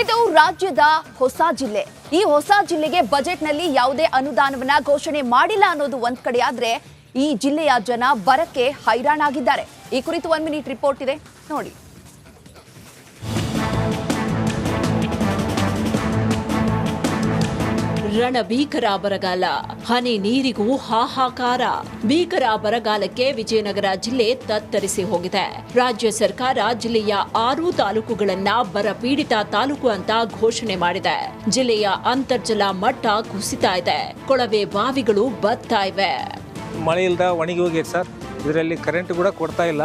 ಇದು ರಾಜ್ಯದ ಹೊಸ ಜಿಲ್ಲೆ. ಈ ಹೊಸ ಜಿಲ್ಲೆಗೆ ಬಜೆಟ್ನಲ್ಲಿ ಯಾವುದೇ ಅನುದಾನವನ್ನ ಘೋಷಣೆ ಮಾಡಿಲ್ಲ ಅನ್ನೋದು ಒಂದ್ ಕಡೆ ಆದ್ರೆ ಈ ಜಿಲ್ಲೆಯ ಜನ ಬರಕ್ಕೆ ಹೈರಾಣಾಗಿದ್ದಾರೆ. ಈ ಕುರಿತು 1 ಮಿನಿಟ್ ರಿಪೋರ್ಟ್ ಇದೆ ನೋಡಿ. ರಣಭೀಕರ ಬರಗಾಲ, ಹನಿ ನೀರಿಗೂ ಹಾಹಾಕಾರ. ಭೀಕರ ಬರಗಾಲಕ್ಕೆ ವಿಜಯನಗರ ಜಿಲ್ಲೆ ತತ್ತರಿಸಿ ಹೋಗಿದೆ. ರಾಜ್ಯ ಸರ್ಕಾರ ಜಿಲ್ಲೆಯ 6 ತಾಲೂಕುಗಳನ್ನ ಬರಪೀಡಿತ ತಾಲೂಕು ಅಂತ ಘೋಷಣೆ ಮಾಡಿದೆ. ಜಿಲ್ಲೆಯ ಅಂತರ್ಜಲ ಮಟ್ಟ ಕುಸಿತಾ ಇದೆ. ಕೊಳವೆ ಬಾವಿಗಳು ಬತ್ತಾ ಇವೆ. ಮಳೆ ಇಲ್ದ ಒಣಗಿ ಹೋಗೈತೆ ಸರ್. ಇದರಲ್ಲಿ ಕರೆಂಟ್ ಕೂಡ ಕೊಡ್ತಾ ಇಲ್ಲ.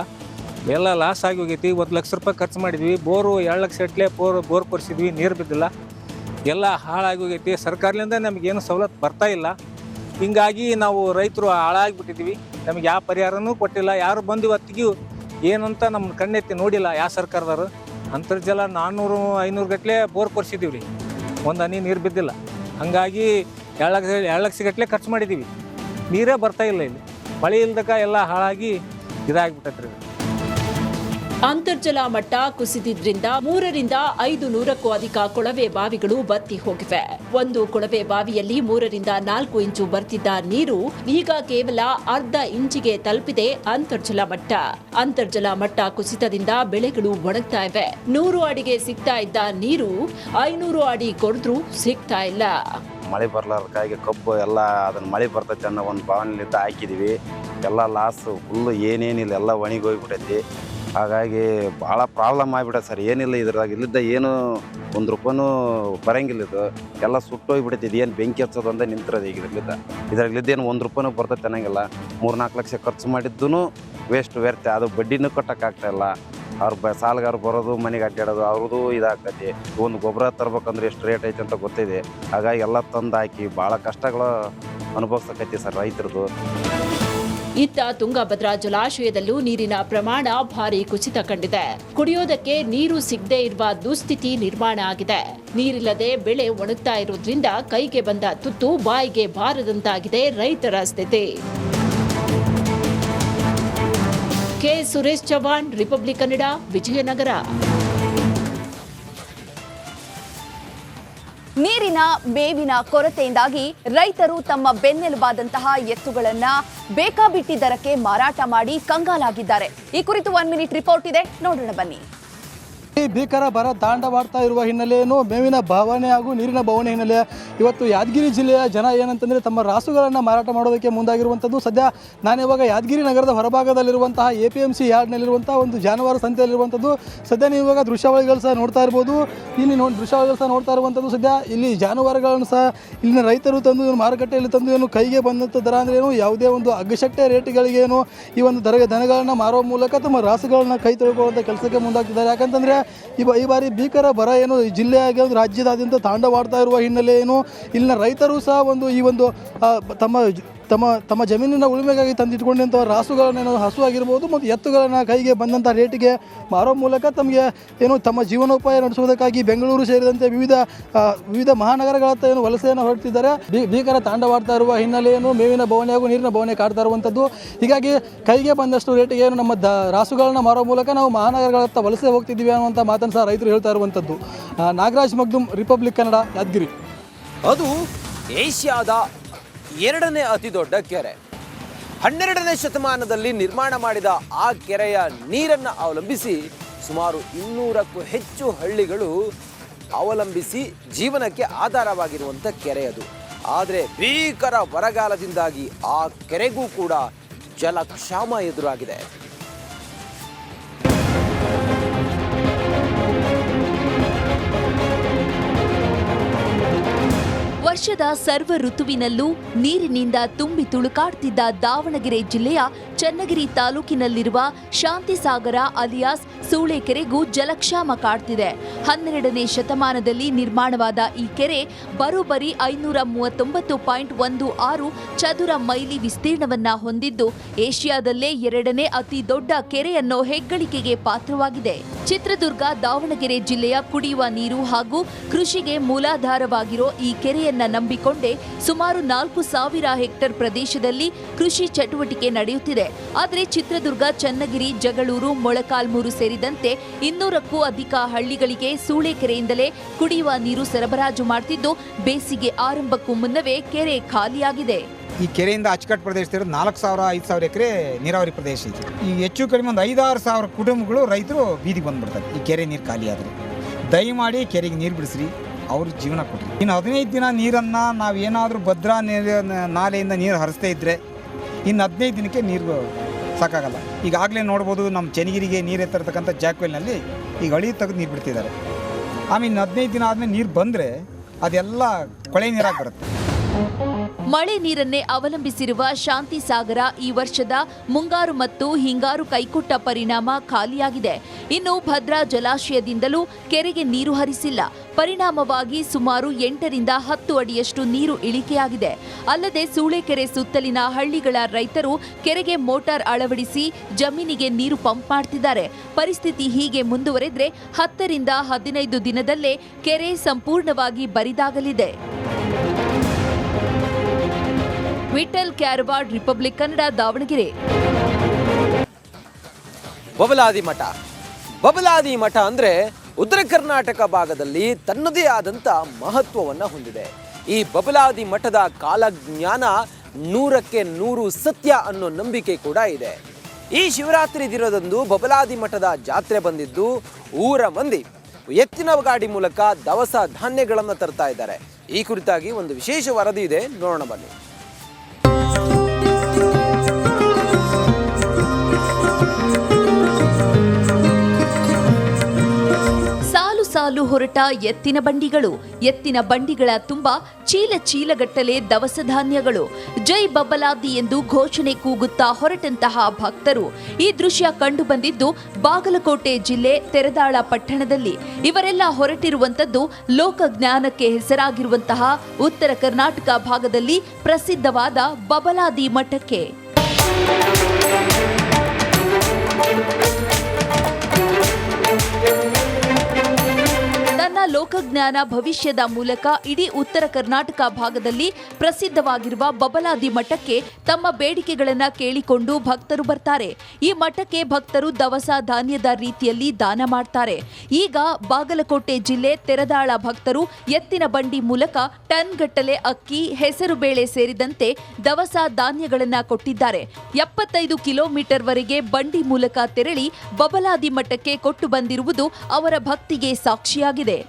ಎಲ್ಲ ಲಾಸ್ ಆಗಿ ಹೋಗೈತಿ. 1 ಲಕ್ಷ ರೂಪಾಯಿ ಖರ್ಚು ಮಾಡಿದ್ವಿ. ಬೋರು 2 ಲಕ್ಷ ಇಟ್ಲೆ ಬೋರ್ ಕೊರಿಸಿದ್ವಿ, ನೀರು ಬಿದ್ದಿಲ್ಲ. ಎಲ್ಲ ಹಾಳಾಗಿ ಹೋಗೈತಿ. ಸರ್ಕಾರದಿಂದ ನಮಗೇನು ಸವಲತ್ತು ಬರ್ತಾ ಇಲ್ಲ. ಹಿಂಗಾಗಿ ನಾವು ರೈತರು ಹಾಳಾಗಿಬಿಟ್ಟಿದ್ವಿ. ನಮಗೆ ಯಾವ ಪರಿಹಾರನೂ ಕೊಟ್ಟಿಲ್ಲ. ಯಾರು ಬಂದು ಇವತ್ತಿಗೂ ಏನಂತ ನಮ್ಮ ಕಣ್ಣೆತ್ತಿ ನೋಡಿಲ್ಲ ಯಾವ ಸರ್ಕಾರದವರು. ಅಂತರ್ಜಲ 400-500 ಗಟ್ಟಲೆ ಬೋರ್ ಕೊರಿಸಿದ್ದೀವಿ ರೀ, ಒಂದು ಹನಿ ನೀರು ಬಿದ್ದಿಲ್ಲ. ಹಾಗಾಗಿ 2 ಲಕ್ಷ ಗಟ್ಟಲೆ ಖರ್ಚು ಮಾಡಿದ್ದೀವಿ. ನೀರೇ ಬರ್ತಾ ಇಲ್ಲ. ಇಲ್ಲಿ ಮಳೆ ಇಲ್ದಕ್ಕ ಎಲ್ಲ ಹಾಳಾಗಿ ಇದಾಗಿಬಿಟ್ಟೈತೆ ರೀ. ಅಂತರ್ಜಲ ಮಟ್ಟ ಕುಸಿದಿದ್ರಿಂದ 300-500ಕ್ಕೂ ಅಧಿಕ ಕೊಳವೆ ಬಾವಿಗಳು ಬತ್ತಿ ಹೋಗಿವೆ. ಒಂದು ಕೊಳವೆ ಬಾವಿಯಲ್ಲಿ 3-4 ಇಂಚು ಬರ್ತಿದ್ದ ನೀರು ಈಗ ಕೇವಲ ಅರ್ಧ ಇಂಚಿಗೆ ತಲುಪಿದೆ ಅಂತರ್ಜಲ ಮಟ್ಟ. ಅಂತರ್ಜಲ ಮಟ್ಟ ಕುಸಿತದಿಂದ ಬೆಳೆಗಳು ಒಣಗ್ತಾ ಇವೆ. 100 ಅಡಿಗೆ ಸಿಗ್ತಾ ಇದ್ದ ನೀರು 500 ಅಡಿ ಕೊರೆದ್ರೂ ಸಿಗ್ತಾ ಇಲ್ಲ. ಮಳೆ ಬರ್ಲಾರ್ದಕ್ಕಾಗಿ ಕಬ್ಬು ಎಲ್ಲ ಅದನ್ನ ಮಳೆ ಬರ್ತೈತೆ ಅನ್ನೋ ಒಂದು ಭಾವನೆಲಿದ್ದ ಹಾಕಿದ್ದೀವಿ. ಎಲ್ಲ ಲಾಸು ಫುಲ್ಲು ಏನೇನಿಲ್ಲ, ಎಲ್ಲ ಒಣಗೋಗ್ಬಿಟ್ಟೈತಿ. ಹಾಗಾಗಿ ಭಾಳ ಪ್ರಾಬ್ಲಮ್ ಆಗಿಬಿಟ್ಟೈತೆ ಸರ್. ಏನಿಲ್ಲ ಇದ್ರಾಗ ಇಲ್ಲಿದ್ದ ಏನು 1 ರೂಪಾಯಿನೂ ಬರಂಗಿಲ್ಲ. ಇದು ಎಲ್ಲ ಸುಟ್ಟೋಗ್ಬಿಟ್ಟೈತಿ. ಇದು ಏನು ಬೆಂಕಿ ಹಚ್ಚೋದು ಅಂದೇ ನಿಂತಿರೋದು ಈಗ ಇದ್ರಾಗಲಿದ್ದ ಏನು 1 ರೂಪಾಯಿನೂ ಬರ್ತೈತೆ ಅನ್ನಂಗಿಲ್ಲ. 3-4 ಲಕ್ಷ ಖರ್ಚು ಮಾಡಿದ್ದೂ ವೇಸ್ಟ್ ವ್ಯರ್ಥ. ಅದು ಬಡ್ಡಿನೂ ಕಟ್ಟೋಕ್ಕಾಗ್ತಾಯಿಲ್ಲ. ಅವ್ರು ಸಾಲಗಾರು ಬರೋದು, ಮನೆಗೆ ಅಡ್ಡಾಡೋದು ಅವ್ರದ್ದು ಇದಾಗ್ತೈತಿ. ಒಂದು ಗೊಬ್ಬರ ತರ್ಬೇಕಂದ್ರೆ ಎಷ್ಟು ರೇಟ್ ಐತೆ ಅಂತ ಗೊತ್ತಿದೆ. ಹಾಗಾಗಿ ಎಲ್ಲ ತಂದು ಹಾಕಿ ಭಾಳ ಕಷ್ಟಗಳು ಅನುಭವಿಸಕೈತಿ ಸರ್ ರೈತರದು. ಇತ್ತ ತುಂಗಭದ್ರಾ ಜಲಾಶಯದಲ್ಲೂ ನೀರಿನ ಪ್ರಮಾಣ ಭಾರಿ ಕುಸಿತ ಕಂಡಿದೆ. ಕುಡಿಯೋದಕ್ಕೆ ನೀರು ಸಿಗದೇ ಇರುವ ದುಸ್ಥಿತಿ ನಿರ್ಮಾಣ ಆಗಿದೆ. ನೀರಿಲ್ಲದೆ ಬೆಳೆ ಒಣಗ್ತಾ ಇರೋದ್ರಿಂದ ಕೈಗೆ ಬಂದ ತುತ್ತು ಬಾಯಿಗೆ ಬಾರದಂತಾಗಿದೆ ರೈತರ ಸ್ಥಿತಿ. K Suresh Chavhan, Republic Kannada, Vijayanagara. ನೀರಿನ ಮೇವಿನ ಕೊರತೆಯಿಂದಾಗಿ ರೈತರು ತಮ್ಮ ಬೆನ್ನೆಲುಬಾದಂತಹ ಎತ್ತುಗಳನ್ನ ಬೇಕಾಬಿಟ್ಟಿ ದರಕ್ಕೆ ಮಾರಾಟ ಮಾಡಿ ಕಂಗಾಲಾಗಿದ್ದಾರೆ. ಈ ಕುರಿತು 1 ಮಿನಿಟ್ ರಿಪೋರ್ಟ್ ಇದೆ ನೋಡೋಣ ಬನ್ನಿ. ಭೀಕರ ಬರ ತಾಂಡವಾಡ್ತಾ ಇರುವ ಹಿನ್ನೆಲೆಯನ್ನು ಮೇವಿನ ಭಾವನೆ ಹಾಗೂ ನೀರಿನ ಭಾವನೆ ಹಿನ್ನೆಲೆ ಇವತ್ತು ಯಾದಗಿರಿ ಜಿಲ್ಲೆಯ ಜನ ಏನಂತಂದರೆ ತಮ್ಮ ರಾಸುಗಳನ್ನು ಮಾರಾಟ ಮಾಡೋದಕ್ಕೆ ಮುಂದಾಗಿರುವಂಥದ್ದು. ಸದ್ಯ ನಾನಿವಾಗ ಯಾದಗಿರಿ ನಗರದ ಹೊರಭಾಗದಲ್ಲಿರುವಂತಹ APMC ಯಾರ್ಡ್ನಲ್ಲಿರುವಂಥ ಒಂದು ಜಾನುವಾರು ಸಂತೆಯಲ್ಲಿರುವಂಥದ್ದು. ಸದ್ಯ ನೀವು ಇವಾಗ ದೃಶ್ಯಾವಳಿಗಳು ಸಹ ನೋಡ್ತಾ ಇರ್ಬೋದು. ಇಲ್ಲಿ ದೃಶ್ಯಾವಳಿಗಳು ಸಹ ನೋಡ್ತಾ ಇರುವಂಥದ್ದು. ಸದ್ಯ ಇಲ್ಲಿ ಜಾನುವಾರುಗಳನ್ನು ಸಹ ಇಲ್ಲಿನ ರೈತರು ತಂದು ಮಾರುಕಟ್ಟೆಯಲ್ಲಿ ತಂದು ಏನು ಕೈಗೆ ಬಂದಂಥ ದರ ಅಂದ್ರೆ ಏನು ಯಾವುದೇ ಒಂದು ಅಗ್ಗಶಟ್ಟೆ ರೇಟ್ಗಳಿಗೇನು ಈ ಒಂದು ದನಗಳನ್ನು ಮಾರುವ ಮೂಲಕ ತಮ್ಮ ರಾಸುಗಳನ್ನು ಕೈ ತೊಳ್ಕೊಳ್ಳುವಂಥ ಕೆಲಸಕ್ಕೆ ಮುಂದಾಗ್ತಿದ್ದಾರೆ. ಯಾಕಂತಂದರೆ ಈ ಬಾರಿ ಭೀಕರ ಬರ ಏನು ಜಿಲ್ಲೆಯಾಗಿ ಒಂದು ರಾಜ್ಯದಾದ್ಯಂತ ತಾಂಡವಾಡ್ತಾ ಇರುವ ಹಿನ್ನೆಲೆ ಏನು ಇಲ್ಲಿನ ರೈತರು ಸಹ ತಮ್ಮ ಜಮೀನಿನ ಉಳುಮೆಗಾಗಿ ತಂದಿಟ್ಕೊಂಡಂಥ ರಾಸುಗಳನ್ನೇನು ಹಸು ಆಗಿರ್ಬೋದು ಮತ್ತು ಎತ್ತುಗಳನ್ನು ಕೈಗೆ ಬಂದಂಥ ರೇಟಿಗೆ ಮಾರೋ ಮೂಲಕ ತಮಗೆ ಏನು ತಮ್ಮ ಜೀವನೋಪಾಯ ನಡೆಸುವುದಕ್ಕಾಗಿ ಬೆಂಗಳೂರು ಸೇರಿದಂತೆ ವಿವಿಧ ಮಹಾನಗರಗಳತ್ತ ಏನು ವಲಸೆಯನ್ನು ಹೊರಡ್ತಿದ್ದಾರೆ. ಭೀಕರ ತಾಂಡವಾಡ್ತಾ ಇರುವ ಹಿನ್ನೆಲೆಯನ್ನು ಮೇವಿನ ಭಾವನೆ ಹಾಗೂ ನೀರಿನ ಭಾವನೆ ಕಾಡ್ತಾ ಇರುವಂಥದ್ದು. ಹೀಗಾಗಿ ಕೈಗೆ ಬಂದಷ್ಟು ರೇಟಿಗೆ ಏನು ನಮ್ಮ ರಾಸುಗಳನ್ನು ಮಾರೋ ಮೂಲಕ ನಾವು ಮಹಾನಗರಗಳತ್ತ ವಲಸೆ ಹೋಗ್ತಿದ್ದೀವಿ ಅನ್ನುವಂಥ ಮಾತನ್ನು ಸಹ ರೈತರು ಹೇಳ್ತಾ ಇರುವಂಥದ್ದು. ನಾಗರಾಜ್ ಮಗ್ದುಮ್, ರಿಪಬ್ಲಿಕ್ ಕನ್ನಡ, ಯಾದಗಿರಿ. ಅದು ಏಷ್ಯಾದ 2ನೇ ಅತಿ ದೊಡ್ಡ ಕೆರೆ. 12ನೇ ಶತಮಾನದಲ್ಲಿ ನಿರ್ಮಾಣ ಮಾಡಿದ ಆ ಕೆರೆಯ ನೀರನ್ನು ಅವಲಂಬಿಸಿ ಸುಮಾರು 200ಕ್ಕೂ ಹೆಚ್ಚು ಹಳ್ಳಿಗಳು ಅವಲಂಬಿಸಿ ಜೀವನಕ್ಕೆ ಆಧಾರವಾಗಿರುವಂಥ ಕೆರೆ ಅದು. ಆದರೆ ಭೀಕರ ಬರಗಾಲದಿಂದಾಗಿ ಆ ಕೆರೆಗೂ ಕೂಡ ಜಲಕ್ಷಾಮ ಎದುರಾಗಿದೆ. ವರ್ಷದ ಸರ್ವ ಋತುವಿನಲ್ಲೂ ನೀರಿನಿಂದ ತುಂಬಿ ತುಳುಕಾಡ್ತಿದ್ದ ದಾವಣಗೆರೆ ಜಿಲ್ಲೆಯ ಚನ್ನಗಿರಿ ತಾಲೂಕಿನಲ್ಲಿರುವ ಶಾಂತಿಸಾಗರ ಅಲಿಯಾಸ್ ಸೂಳೆಕೆರೆಗೂ ಜಲಕ್ಷಾಮ ಕಾಡ್ತಿದೆ. 12ನೇ ಶತಮಾನದಲ್ಲಿ ನಿರ್ಮಾಣವಾದ ಈ ಕೆರೆ ಬರೋಬ್ಬರಿ 539.16 ಚದುರ ಮೈಲಿ ವಿಸ್ತೀರ್ಣವನ್ನ ಹೊಂದಿದ್ದು ಏಷ್ಯಾದಲ್ಲೇ 2ನೇ ಅತಿ ದೊಡ್ಡ ಕೆರೆ ಅನ್ನೋ ಹೆಗ್ಗಳಿಕೆಗೆ ಪಾತ್ರವಾಗಿದೆ. ಚಿತ್ರದುರ್ಗ, ದಾವಣಗೆರೆ ಜಿಲ್ಲೆಯ ಕುಡಿಯುವ ನೀರು ಹಾಗೂ ಕೃಷಿಗೆ ಮೂಲಾಧಾರವಾಗಿರೋ ಈ ಕೆರೆಯನ್ನ ನಂಬಿಕೊಂಡೇ ಸುಮಾರು 4,000 ಹೆಕ್ಟೇರ್ ಪ್ರದೇಶದಲ್ಲಿ ಕೃಷಿ ಚಟುವಟಿಕೆ ನಡೆಯುತ್ತಿದೆ. ಆದರೆ ಚಿತ್ರದುರ್ಗ, ಚನ್ನಗಿರಿ, ಜಗಳೂರು, ಮೊಳಕಾಲ್ಮೂರು ಸೇರಿದಂತೆ 200ಕ್ಕೂ ಅಧಿಕ ಹಳ್ಳಿಗಳಿಗೆ ಸೂಳೆಕೆರೆಯಿಂದಲೇ ಕುಡಿಯುವ ನೀರು ಸರಬರಾಜು ಮಾಡ್ತಿದ್ದು, ಬೇಸಿಗೆ ಆರಂಭಕ್ಕೂ ಮುನ್ನವೇ ಕೆರೆ ಖಾಲಿಯಾಗಿದೆ. ಈ ಕೆರೆಯಿಂದ ಅಚ್ಚುಕಟ್ಟು ಪ್ರದೇಶದಲ್ಲಿ 4,000-5,000 ಎಕರೆ ನೀರಾವರಿ ಪ್ರದೇಶ ಇದೆ. ಈ ಹೆಚ್ಚು ಕಡಿಮೆ ಒಂದು 5-6 ಸಾವಿರ ಕುಟುಂಬಗಳು ರೈತರು ಬೀದಿಗೆ ಬಂದ್ಬಿಡ್ತಾರೆ ಈ ಕೆರೆ ನೀರು ಖಾಲಿ ಆದರೆ. ದಯಮಾಡಿ ಕೆರೆಗೆ ನೀರು ಬಿಡಿಸ್ರಿ, ಅವ್ರ ಜೀವನ ಕೊಡ್ರಿ. ಇನ್ನು 15 ದಿನ ನೀರನ್ನು ನಾವೇನಾದರೂ ಭದ್ರಾ ನಾಲೆಯಿಂದ ನೀರು ಹರಿಸ್ತಾ ಇದ್ದರೆ ಇನ್ನು 15 ದಿನಕ್ಕೆ ನೀರು ಸಾಕಾಗಲ್ಲ. ಈಗಾಗಲೇ ನೋಡ್ಬೋದು, ನಮ್ಮ ಚನ್ನಗಿರಿಗೆ ನೀರು ಎತ್ತಿರ್ತಕ್ಕಂಥ ಜಾಕ್ವೆಲ್ನಲ್ಲಿ ಈಗ ಹಳಿ ತೆಗೆದು ನೀರು ಬಿಡ್ತಿದ್ದಾರೆ. ಆಮೇಲೆ 15 ದಿನ ಆದಮೇಲೆ ನೀರು ಬಂದರೆ ಅದೆಲ್ಲ ಕೊಳೆ ನೀರಾಗಿ ಬರುತ್ತೆ. ಮಳೆ ನೀರನ್ನೇ ಅವಲಂಬಿಸಿರುವ ಶಾಂತಿ ಸಾಗರ ಈ ವರ್ಷದ ಮುಂಗಾರು ಮತ್ತು ಹಿಂಗಾರು ಕೈಕೊಟ್ಟ ಪರಿಣಾಮ ಖಾಲಿಯಾಗಿದೆ. ಇನ್ನು ಭದ್ರಾ ಜಲಾಶಯದಿಂದಲೂ ಕೆರೆಗೆ ನೀರು ಹರಿಸಿಲ್ಲ. ಪರಿಣಾಮವಾಗಿ ಸುಮಾರು 8ರಿಂದ 10 ಅಡಿಯಷ್ಟು ನೀರು ಇಳಿಕೆಯಾಗಿದೆ. ಅಲ್ಲದೆ ಸೂಳೆಕೆರೆ ಸುತ್ತಲಿನ ಹಳ್ಳಿಗಳ ರೈತರು ಕೆರೆಗೆ ಮೋಟಾರ್ ಅಳವಡಿಸಿ ಜಮೀನಿಗೆ ನೀರು ಪಂಪ್ ಮಾಡ್ತಿದ್ದಾರೆ. ಪರಿಸ್ಥಿತಿ ಹೀಗೆ ಮುಂದುವರೆದ್ರೆ 10ರಿಂದ 15 ದಿನದಲ್ಲೇ ಕೆರೆ ಸಂಪೂರ್ಣವಾಗಿ ಬರಿದಾಗಲಿದೆ. ವಿಠಲ್ ಕ್ಯಾರವಾಡ್, ರಿಪಬ್ಲಿಕ್ ಕನ್ನಡ, ದಾವಣಗೆರೆ. ಬಬಲಾದಿ ಮಠ ಅಂದ್ರೆ ಉತ್ತರ ಕರ್ನಾಟಕ ಭಾಗದಲ್ಲಿ ತನ್ನದೇ ಆದಂತ ಮಹತ್ವವನ್ನ ಹೊಂದಿದೆ. ಈ ಬಬಲಾದಿ ಮಠದ ಕಾಲಜ್ಞಾನ 100ಕ್ಕೆ 100 ಸತ್ಯ ಅನ್ನೋ ನಂಬಿಕೆ ಕೂಡ ಇದೆ. ಈ ಶಿವರಾತ್ರಿ ದಿನದಂದು ಬಬಲಾದಿ ಮಠದ ಜಾತ್ರೆ ಬಂದಿದ್ದು ಊರ ಮಂದಿ ಎತ್ತಿನ ಗಾಡಿ ಮೂಲಕ ದವಸ ಧಾನ್ಯಗಳನ್ನು ತರ್ತಾ ಇದ್ದಾರೆ. ಈ ಕುರಿತಾಗಿ ಒಂದು ವಿಶೇಷ ವರದಿ ಇದೆ, ನೋಡೋಣ ಬನ್ನಿ. ಸಾಲು ಹೊರಟ ಎತ್ತಿನ ಬಂಡಿಗಳ ತುಂಬ ಚೀಲಗಟ್ಟಲೆ ದವಸ ಧಾನ್ಯಗಳು. ಜೈ ಬಬಲಾದಿ ಎಂದು ಘೋಷಣೆ ಕೂಗುತ್ತಾ ಹೊರಟಂತಹ ಭಕ್ತರು. ಈ ದೃಶ್ಯ ಕಂಡು ಬಂದಿದ್ದು ಬಾಗಲಕೋಟೆ ಜಿಲ್ಲೆ ತೆರದಾಳ ಪಟ್ಟಣದಲ್ಲಿ. ಇವರೆಲ್ಲ ಹೊರಟಿರುವಂತದ್ದು ಲೋಕಜ್ಞಾನಕ್ಕೆ ಹೆಸರಾಗಿರುವಂತಹ ಉತ್ತರ ಕರ್ನಾಟಕ ಭಾಗದಲ್ಲಿ ಪ್ರಸಿದ್ಧವಾದ ಬಬಲಾದಿ ಮಠಕ್ಕೆ. ಲೋಕಜ್ಞಾನ ಭವಿಷ್ಯದ ಮೂಲಕ ಇಡೀ ಉತ್ತರ ಕರ್ನಾಟಕ ಭಾಗದಲ್ಲಿ ಪ್ರಸಿದ್ಧವಾಗಿರುವ ಬಬಲಾದಿ ಮಠಕ್ಕೆ ತಮ್ಮ ಬೇಡಿಕೆಗಳನ್ನು ಕೇಳಿಕೊಂಡು ಭಕ್ತರು ಬರ್ತಾರೆ. ಈ ಮಠಕ್ಕೆ ಭಕ್ತರು ದವಸ ಧಾನ್ಯದ ರೀತಿಯಲ್ಲಿ ದಾನ ಮಾಡ್ತಾರೆ. ಈಗ ಬಾಗಲಕೋಟೆ ಜಿಲ್ಲೆ ತೆರದಾಳ ಭಕ್ತರು ಎತ್ತಿನ ಬಂಡಿ ಮೂಲಕ ಟನ್ ಗಟ್ಟಲೆ ಅಕ್ಕಿ, ಹೆಸರು ಬೇಳೆ ಸೇರಿದಂತೆ ದವಸ ಧಾನ್ಯಗಳನ್ನು ಕೊಟ್ಟಿದ್ದಾರೆ. 75 ಕಿಲೋಮೀಟರ್ ವರೆಗೆ ಬಂಡಿ ಮೂಲಕ ತೆರಳಿ ಬಬಲಾದಿ ಮಠಕ್ಕೆ ಕೊಟ್ಟು ಬಂದಿರುವುದು ಅವರ ಭಕ್ತಿಗೆ ಸಾಕ್ಷಿಯಾಗಿದೆ.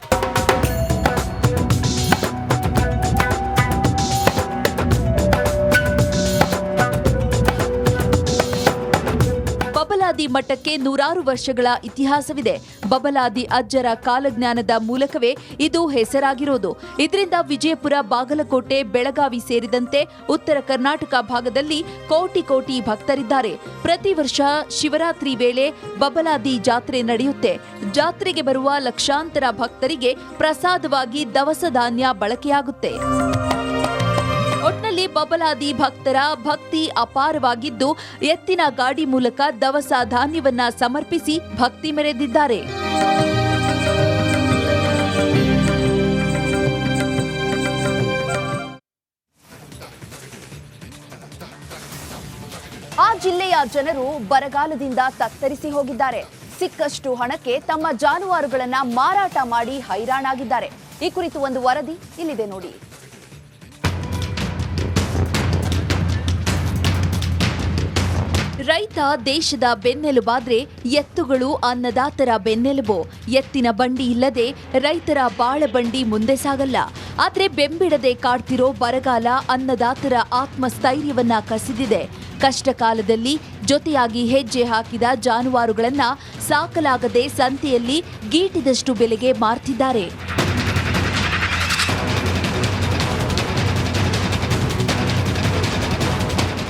ಬಬಲಾದಿ ಮಠಕ್ಕೆ 100 ವರ್ಷಗಳ ಇತಿಹಾಸವಿದೆ. ಬಬಲಾದಿ ಅಜ್ಜರ ಕಾಲಜ್ಞಾನದ ಮೂಲಕವೇ ಇದು ಹೆಸರಾಗಿರೋದು. ಇದರಿಂದ ವಿಜಯಪುರ, ಬಾಗಲಕೋಟೆ, ಬೆಳಗಾವಿ ಸೇರಿದಂತೆ ಉತ್ತರ ಕರ್ನಾಟಕ ಭಾಗದಲ್ಲಿ ಕೋಟಿ ಭಕ್ತರಿದ್ದಾರೆ. ಪ್ರತಿ ವರ್ಷ ಶಿವರಾತ್ರಿ ವೇಳೆ ಬಬಲಾದಿ ಜಾತ್ರೆ ನಡೆಯುತ್ತೆ. ಜಾತ್ರೆಗೆ ಬರುವ ಲಕ್ಷಾಂತರ ಭಕ್ತರಿಗೆ ಪ್ರಸಾದವಾಗಿ ದವಸ ಧಾನ್ಯ ಬಳಕೆಯಾಗುತ್ತೆ. ಒಟ್ನಲ್ಲಿ ಬಬಲಾದಿ ಭಕ್ತರ ಭಕ್ತಿ ಅಪಾರವಾಗಿದ್ದು ಎತ್ತಿನ ಗಾಡಿ ಮೂಲಕ ದವಸ ಧಾನ್ಯವನ್ನ ಸಮರ್ಪಿಸಿ ಭಕ್ತಿ ಮೆರೆದಿದ್ದಾರೆ. ಆ ಜಿಲ್ಲೆಯ ಜನರು ಬರಗಾಲದಿಂದ ತತ್ತರಿಸಿ ಹೋಗಿದ್ದಾರೆ. ಸಿಕ್ಕಷ್ಟು ಹಣಕ್ಕೆ ತಮ್ಮ ಜಾನುವಾರುಗಳನ್ನ ಮಾರಾಟ ಮಾಡಿ ಹೈರಾಣಾಗಿದ್ದಾರೆ. ಈ ಕುರಿತು ಒಂದು ವರದಿ ಇಲ್ಲಿದೆ ನೋಡಿ. ರೈತ ದೇಶದ ಬೆನ್ನೆಲುಬಾದ್ರೆ ಎತ್ತುಗಳು ಅನ್ನದಾತರ ಬೆನ್ನೆಲುಬು. ಎತ್ತಿನ ಬಂಡಿ ಇಲ್ಲದೆ ರೈತರ ಬಾಳಬಂಡಿ ಮುಂದೆ ಸಾಗಲ್ಲ. ಆದ್ರೆ ಬೆಂಬಿಡದೆ ಕಾಡ್ತಿರೋ ಬರಗಾಲ ಅನ್ನದಾತರ ಆತ್ಮಸ್ಥೈರ್ಯವನ್ನ ಕಸಿದಿದೆ. ಕಷ್ಟ ಕಾಲದಲ್ಲಿ ಜೊತೆಯಾಗಿ ಹೆಜ್ಜೆ ಹಾಕಿದ ಜಾನುವಾರುಗಳನ್ನ ಸಾಕಲಾಗದೆ ಸಂತೆಯಲ್ಲಿ ಗೀಟಿದಷ್ಟು ಬೆಲೆಗೆ ಮಾರ್ತಿದ್ದಾರೆ.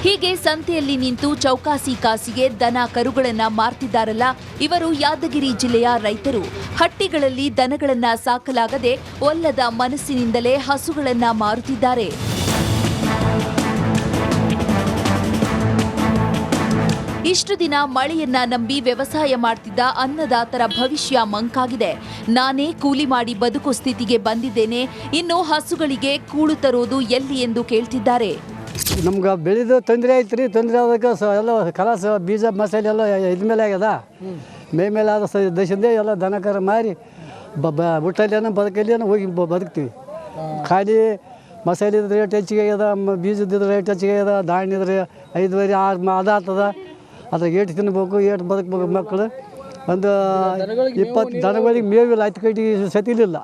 ಹೀಗೆ ಸಂತೆಯಲ್ಲಿ ನಿಂತು ಚೌಕಾಸಿ ಕಾಸಿಗೆ ದನ ಕರುಗಳನ್ನ ಮಾರ್ತಿದ್ದಾರಲ್ಲ, ಇವರು ಯಾದಗಿರಿ ಜಿಲ್ಲೆಯ ರೈತರು. ಹಟ್ಟಿಗಳಲ್ಲಿ ದನಗಳನ್ನ ಸಾಕಲಾಗದೆ ಒಲ್ಲದ ಮನಸ್ಸಿನಿಂದಲೇ ಹಸುಗಳನ್ನ ಮಾರುತ್ತಿದ್ದಾರೆ. ಇಷ್ಟು ದಿನ ಮಳೆಯನ್ನ ನಂಬಿ ವ್ಯವಸಾಯ ಮಾಡ್ತಿದ್ದ ಅನ್ನದಾತರ ಭವಿಷ್ಯ ಮಂಕಾಗಿದೆ. ನಾನೇ ಕೂಲಿ ಮಾಡಿ ಬದುಕು ಸ್ಥಿತಿಗೆ ಬಂದಿದ್ದೇನೆ, ಇನ್ನು ಹಸುಗಳಿಗೆ ಕೂಳು ತರೋದು ಎಲ್ಲಿ ಎಂದು ಕೇಳ್ತಿದ್ದಾರೆ. ನಮ್ಗೆ ಬೆಳೆದು ತೊಂದರೆ ಐತೆ ರೀ. ತೊಂದರೆ ಆದಕ್ಕೆ ಎಲ್ಲ ಕಲಾಸ ಬೀಜ ಮಸಾಲೆ ಎಲ್ಲ ಇದ್ಮೇಲೆ ಆಗ್ಯದ. ಮೇಲೆ ಆದ ದಶದಿಂದ ಎಲ್ಲ ದನಕರ ಮಾರಿ ಊಟಲ್ಲೇನೋ ಬದುಕಲ್ಲೇನೋ ಹೋಗಿ ಬದುಕ್ತೀವಿ. ಖಾಲಿ ಮಸಾಲೆ ರೇಟ್ ಹೆಚ್ಚಿಗೆ ಆಗ್ಯದ, ಬೀಜದ ರೇಟ್ ಹೆಚ್ಚಿಗೆ ಆಗ್ಯದ, ಧಾನ್ಯದ 5 6 ಅದಾಗ್ತದ. ಅದ್ರಾಗ ಏಟು ತಿನ್ಬೇಕು, ಏಟು ಬದುಕಬೇಕು ಮಕ್ಕಳು. ಒಂದು 20 ದನಗಳಿಗೆ ಮೇವಿಲ್ಲ, 10 ಕಟ್ಟಿಗೆ ಸತಿಲಿಲ್ಲ.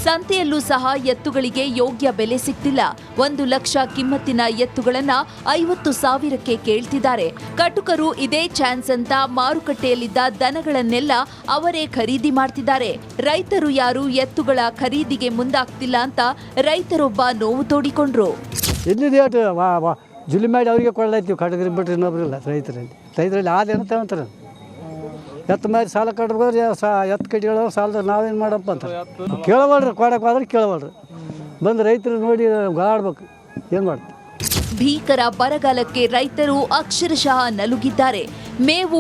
ಸಂತೆಯಲ್ಲೂ ಸಹ ಎತ್ತುಗಳಿಗೆ ಯೋಗ್ಯ ಬೆಲೆ ಸಿಗ್ತಿಲ್ಲ. 1 ಲಕ್ಷ ಕಿಮ್ಮತ್ತಿನ ಎತ್ತುಗಳನ್ನ 50,000ಕ್ಕೆ ಕೇಳ್ತಿದ್ದಾರೆ. ಕಟುಕರು ಇದೇ ಚಾನ್ಸ್ ಅಂತ ಮಾರುಕಟ್ಟೆಯಲ್ಲಿದ್ದ ದನಗಳನ್ನೆಲ್ಲ ಅವರೇ ಖರೀದಿ ಮಾಡ್ತಿದ್ದಾರೆ. ರೈತರು ಯಾರು ಎತ್ತುಗಳ ಖರೀದಿಗೆ ಮುಂದಾಗ್ತಿಲ್ಲ ಅಂತ ರೈತರೊಬ್ಬ ನೋವು ತೋಡಿಕೊಂಡ್ರು. ಎಲ್ಲಿ ರೇಟ್ ಜುಲಿ ಮಾಡಿ ಅವರಿಗೆ ಕೊಳ್ಳಾಯ್ತೀವಿ, ಕಟಗರಿ ಬಿಟ್ಟರೆ ಇನ್ನೊಬ್ರಿಲ್ಲ. ರೈತರಲ್ಲಿ ಆದೇನು ತಗೊಂತಾರೆ. ಎತ್ತು ಮಾರಿ ಸಾಲ ಕಟ್ಬೇಕಾದ್ರೆ ಎತ್ತು ಕಟ್ಟಿಗಳು ಸಾಲದ ನಾವೇನು ಮಾಡಪ್ಪ ಅಂತ ಕೇಳಬಾರ್ದು. ಕೊಡಕ್ಕೆ ಹೋದ್ರೆ ಕೇಳಬಾರ್ದು. ಬಂದು ರೈತರು ನೋಡಿ ಗಾಡ್ಬೇಕು, ಏನು ಮಾಡ್ತಾರೆ. ಭೀಕರ ಬರಗಾಲಕ್ಕೆ ರೈತರು ಅಕ್ಷರಶಃ ನಲುಗಿದ್ದಾರೆ. ಮೇವು